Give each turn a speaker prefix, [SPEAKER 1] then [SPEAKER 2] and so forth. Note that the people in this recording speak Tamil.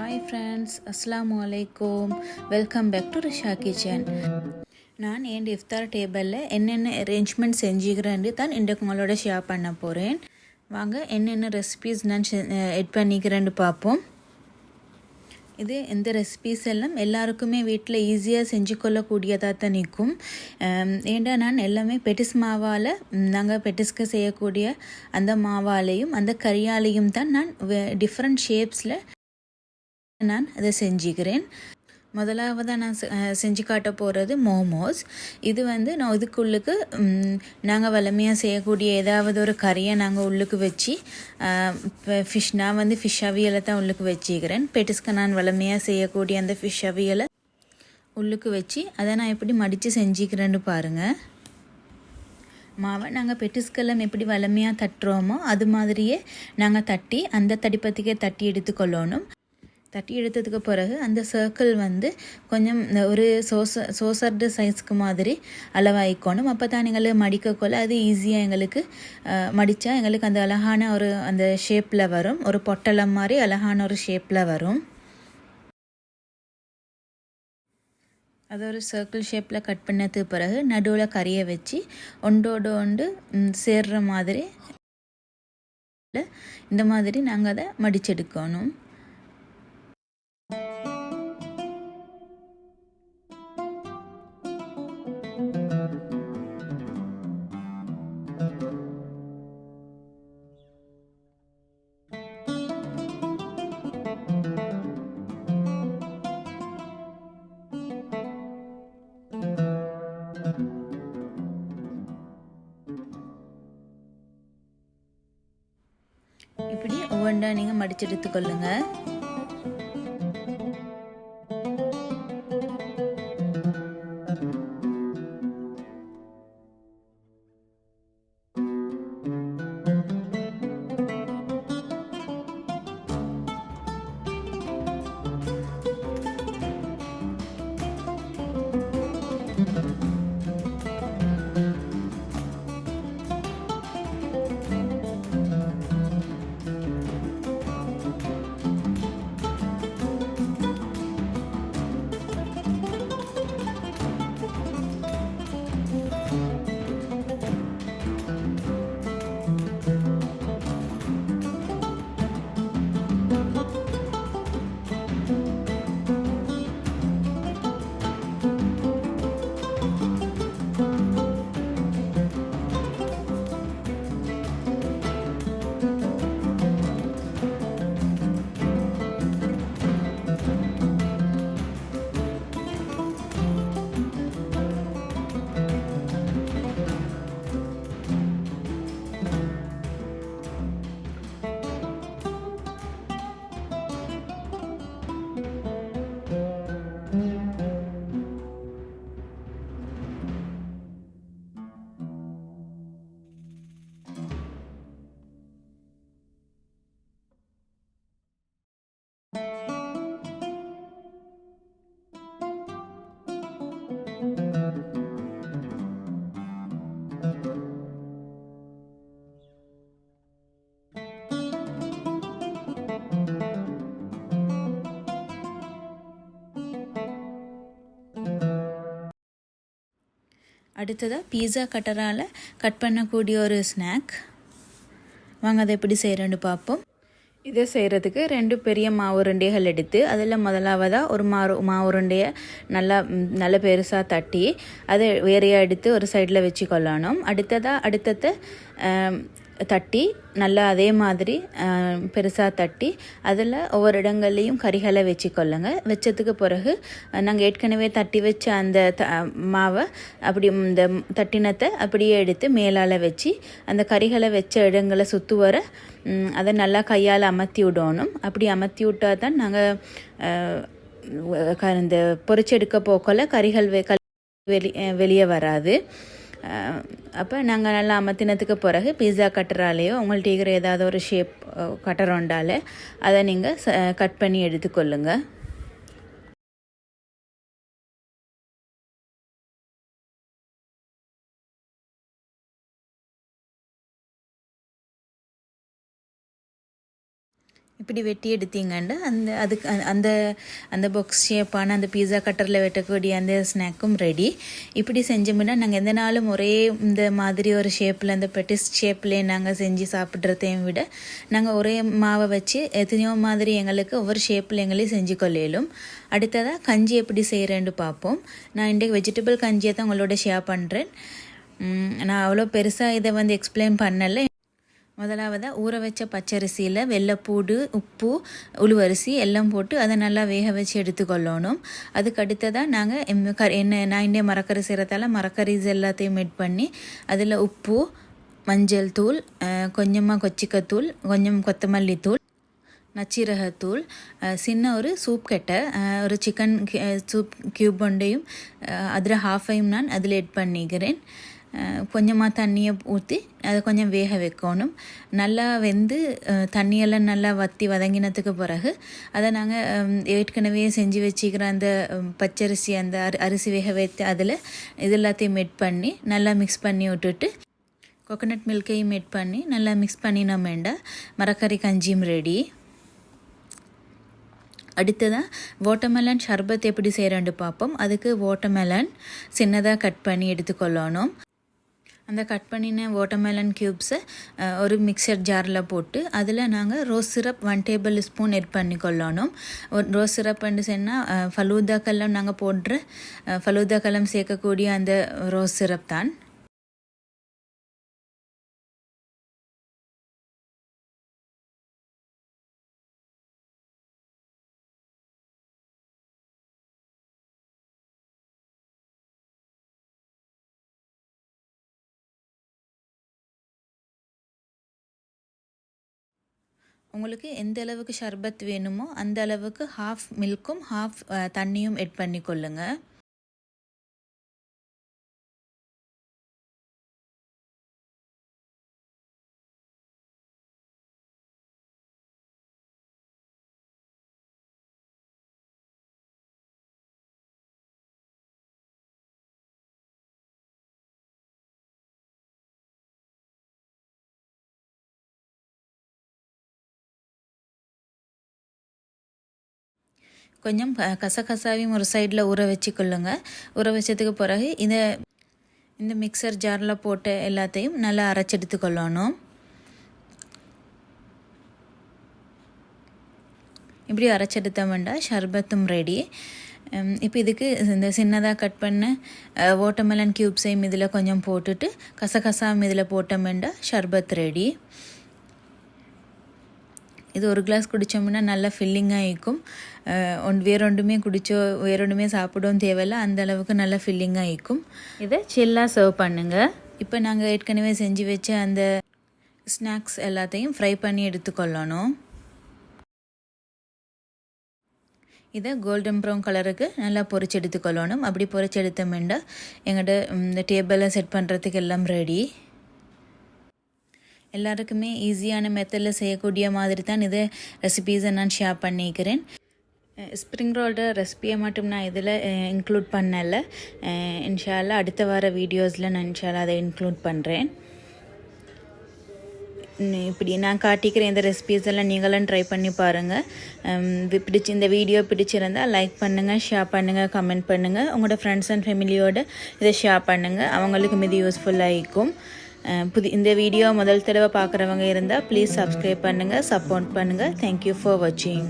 [SPEAKER 1] Hi friends, Assalamu alaikum. Welcome back to Risha Kitchen. நான் என் இஃப்தார் டேபிளில் என்னென்ன அரேஞ்ச்மெண்ட் செஞ்சுக்கிறேன்னு தான் இன்றைக்கு உங்களோட ஷேர் பண்ண போகிறேன். வாங்க என்னென்ன ரெசிபீஸ் நான் எட் பண்ணிக்கிறேன்னு பார்ப்போம். இந்த ரெசிபீஸ் எல்லாம் எல்லாருக்குமே வீட்டில் ஈஸியாக செஞ்சு கொள்ளக்கூடியதாக தான் நிற்கும். ஏண்டா நான் எல்லாமே பெட்டிஸ் மாவால் நாங்கள் பெட்டிஸ்க்கு செய்யக்கூடிய அந்த மாவாலையும் அந்த கறியாலையும் தான் நான் டிஃப்ரெண்ட் ஷேப்ஸில் நான் அதை செஞ்சுக்கிறேன். முதலாவதாக நான் செஞ்சு காட்ட போகிறது மோமோஸ். இது நான் இதுக்குள்ளுக்கு நாங்கள் வளமையாக செய்யக்கூடிய ஏதாவது ஒரு கறியை நாங்கள் உள்ளுக்கு வச்சு நான் ஃபிஷ் அவியலை தான் உள்ளுக்கு வச்சுக்கிறேன். பெட்டிஸ்க்கு நான் வளமையாக செய்யக்கூடிய அந்த ஃபிஷ் அவியலை உள்ளுக்கு வச்சு அதை நான் எப்படி மடித்து செஞ்சுக்கிறேன்னு பாருங்கள். மாவை நாங்கள் பெட்டிஸ்கெல்லாம் எப்படி வளமையாக தட்டுறோமோ அது மாதிரியே நாங்கள் தட்டி அந்த தடிப்பத்துக்கே தட்டி எடுத்துக்கொள்ளணும். தட்டி எடுத்ததுக்கு பிறகு அந்த சர்க்கிள் கொஞ்சம் ஒரு சோசர்டு சைஸ்க்கு மாதிரி அளவாயிக்கணும். அப்போ தான் எங்களுக்கு மடிக்கக்குள்ள அது ஈஸியாக எங்களுக்கு மடித்தா எங்களுக்கு அந்த அழகான அந்த ஷேப்பில் வரும். ஒரு பொட்டலம் மாதிரி அழகான ஒரு ஷேப்பில் வரும். அது ஒரு சர்க்கிள் ஷேப்பில் கட் பண்ணதுக்கு பிறகு நடுவில் கறியை வச்சு ஒன்றோடு ஒன்று சேர்ற மாதிரி இந்த மாதிரி நாங்கள் அதை மடிச்செடுக்கணும். இப்படி ஒவ்வொன்றா நீங்கள் மடிச்சு எடுத்துக்கொள்ளுங்க. அடுத்ததாக பீஸா கட்டரால் கட் பண்ணக்கூடிய ஒரு ஸ்நாக். வாங்க அதை எப்படி செய்கிறேன்னு பார்ப்போம். இதை செய்கிறதுக்கு 2 பெரிய மாவு உருண்டைகள் எடுத்து அதில் முதலாவதாக ஒரு மாவு உருண்டையை நல்லா பெருசாக தட்டி அதை வேறையாக எடுத்து ஒரு சைடில் வச்சு கொள்ளணும். அடுத்ததை தட்டி நல்லா அதே மாதிரி பெருசாக தட்டி அதில் ஒவ்வொரு இடங்கள்லையும் கறிகளை வச்சுக்கொள்ளுங்க. வச்சதுக்கு பிறகு நாங்கள் ஏற்கனவே தட்டி வச்ச அந்த மாவை அப்படி இந்த தட்டினத்தை அப்படியே எடுத்து மேலால் வச்சு அந்த கறிகளை வச்ச இடங்களை சுற்றி வர அதை நல்லா கையால் அமர்த்தி விடணும். அப்படி அமர்த்தி விட்டால் தான் நாங்கள் இந்த பொரிச்செடுக்க போக்கல கறிகள் வெளியே வராது. அப்போ நாங்கள் நல்லா அமர்த்தினத்துக்கு பிறகு பீஸா கட்டராலேயோ உங்கள்கிட்ட இருக்கிற ஏதாவது ஒரு ஷேப் கட்டரோண்டால் அதை நீங்கள் கட் பண்ணி எடுத்துக்கொள்ளுங்க. இப்படி வெட்டி எடுத்தீங்கன்னா அதுக்கு அந்த பாக்ஸ் ஷேப்பான அந்த பீஸா கட்டரில் வெட்டக்கூடிய அந்த ஸ்நாக்கும் ரெடி. இப்படி செஞ்சோம்னா நாங்கள் எந்த நாளும் ஒரே இந்த மாதிரி ஒரு ஷேப்பில் அந்த பெட்டிஸ் ஷேப்லேயே நாங்கள் செஞ்சு சாப்பிட்றதையும் விட நாங்கள் ஒரே மாவை வச்சு எத்தனையோ மாதிரி எங்களுக்கு ஒவ்வொரு ஷேப்பில் எங்களையும் செஞ்சு கொள்ளையிலும். அடுத்ததாக கஞ்சி எப்படி செய்கிறேன்னு பார்ப்போம். நான் இன்றைக்கு வெஜிடபிள் கஞ்சியை தான் உங்களோட ஷேர் பண்ணுறேன். நான் அவ்வளோ பெருசாக இதை எக்ஸ்பிளைன் பண்ணலை. முதலாவதாக ஊற வச்ச பச்சரிசியில் வெள்ளைப்பூடு, உப்பு, உளுவரிசி எல்லாம் போட்டு அதை நல்லா வேக வச்சு எடுத்துக்கொள்ளணும். அதுக்கு அடுத்ததாக நாங்கள் நான் இங்கே மரக்கறி செய்கிறதால மரக்கறிஸ் எல்லாத்தையும் மேட் பண்ணி அதில் உப்பு, மஞ்சள் தூள், கொஞ்சமாக கொச்சிக்கத்தூள், கொஞ்சம் கொத்தமல்லி தூள், நச்சீரகத்தூள், சின்ன ஒரு சூப் கட்டை, ஒரு சிக்கன் சூப் க்யூப் ஒன்றையும் அதில் ஹாஃபையும் நான் அதில் எட் பண்ணிக்கிறேன். கொஞ்சமாக தண்ணியை ஊற்றி அதை கொஞ்சம் வேக வைக்கணும். நல்லா வெந்து தண்ணியெல்லாம் நல்லா வதங்கினதுக்கு பிறகு அதை நாங்கள் ஏற்கனவே செஞ்சு வச்சுக்கிற அந்த பச்சரிசி அந்த அரிசி வேக வைத்து அதில் இது எல்லாத்தையும் மேட் பண்ணி நல்லா மிக்ஸ் பண்ணி விட்டுட்டு கோகோனட் மில்கையும் மேட் பண்ணி நல்லா மிக்ஸ் பண்ணினோம் வேண்டாம். மரக்கறி கஞ்சியும் ரெடி. அடுத்ததாக வாட்டர்மெலன் ஷர்பத் எப்படி செய்கிறேன்னு பார்ப்போம். அதுக்கு வாட்டர்மெலன் சின்னதாக கட் பண்ணி எடுத்துக்கொள்ளணும். அந்த கட் பண்ணின வாட்டர்மெலன் க்யூப்ஸை ஒரு மிக்சர் ஜாரில் போட்டு அதில் நாங்கள் ரோஸ் சிரப் 1 டேபிள் ஸ்பூன் எட் பண்ணிக்கொள்ளணும். ரோஸ் சிரப்னு சொன்னால் ஃபலூதாக்கெல்லாம் நாங்கள் போடுற ஃபலூதாக்கெல்லாம் சேர்க்கக்கூடிய அந்த ரோஸ் சிரப் தான். உங்களுக்கு எந்த அளவுக்கு ஷர்பத் வேணுமோ அந்த அளவுக்கு ஹாஃப் மில்க்கும் ஹாஃப் தண்ணியும் எட் பண்ணிக்கொள்ளுங்க. கொஞ்சம் கசகசாவையும் ஒரு சைடில் ஊற வச்சுக்கொள்ளுங்க. ஊற வச்சதுக்கு பிறகு இந்த மிக்சர் ஜாரில் போட்டு எல்லாத்தையும் நல்லா அரைச்செடுத்துக்கொள்ளணும். இப்படி அரைச்செடுத்தோம்னா ஷர்பத்தும் ரெடி. இப்போ இதுக்கு இந்த சின்னதாக கட் பண்ண வாட்டர்மெலன் க்யூப்ஸையும் இதில் கொஞ்சம் போட்டுட்டு கசகசாவும் இதில் போட்டோம்னா ஷர்பத் ரெடி. இது ஒரு கிளாஸ் குடித்தோம்னா நல்லா ஃபில்லிங்காக இருக்கும். வேறொண்டுமே சாப்பிடவும் தேவையில்லை, அந்த அளவுக்கு நல்லா ஃபில்லிங்காக இருக்கும். இதை சில்லாக சர்வ் பண்ணுங்கள். இப்போ நாங்கள் ஏற்கனவே செஞ்சு வச்ச அந்த ஸ்நாக்ஸ் எல்லாத்தையும் ஃப்ரை பண்ணி எடுத்துக்கொள்ளணும். இதை கோல்டன் ப்ரௌன் கலருக்கு நல்லா பொரிச்சு எடுத்துக்கொள்ளணும். அப்படி பொரிச்சு எடுத்தோம்னா எங்கள்கிட்ட இந்த டேபிளை செட் பண்ணுறதுக்கு எல்லாம் ரெடி. எல்லாருக்குமே ஈஸியான மெத்தடில் செய்யக்கூடிய மாதிரி தான் இது ரெசிபீஸை நான் ஷேர் பண்ணிக்கிறேன். ஸ்ப்ரிங் ரோலோட ரெசிபியை மட்டும் நான் இதில் இன்க்ளூட் பண்ணலை. இன்ஷால்லா அடுத்த வார வீடியோஸில் நான் இன்ஷால்லா அதை இன்க்ளூட் பண்ணுறேன். இப்படி நான் காட்டிக்கிறேன் இந்த ரெசிபீஸ் எல்லாம் நீங்களும் ட்ரை பண்ணி பாருங்கள். இந்த வீடியோ பிடிச்சிருந்தால் லைக் பண்ணுங்கள், ஷேர் பண்ணுங்கள், கமெண்ட் பண்ணுங்கள். உங்களோட ஃப்ரெண்ட்ஸ் அண்ட் ஃபேமிலியோடு இதை ஷேர் பண்ணுங்கள். அவங்களுக்கும் இது யூஸ்ஃபுல்லாக இருக்கும். இந்த வீடியோ முதல் தடவை பார்க்குறவங்க இருந்தால் ப்ளீஸ் சப்ஸ்கிரைப் பண்ணுங்கள், சப்போர்ட் பண்ணுங்கள். தேங்க்யூ ஃபார் வாட்சிங்.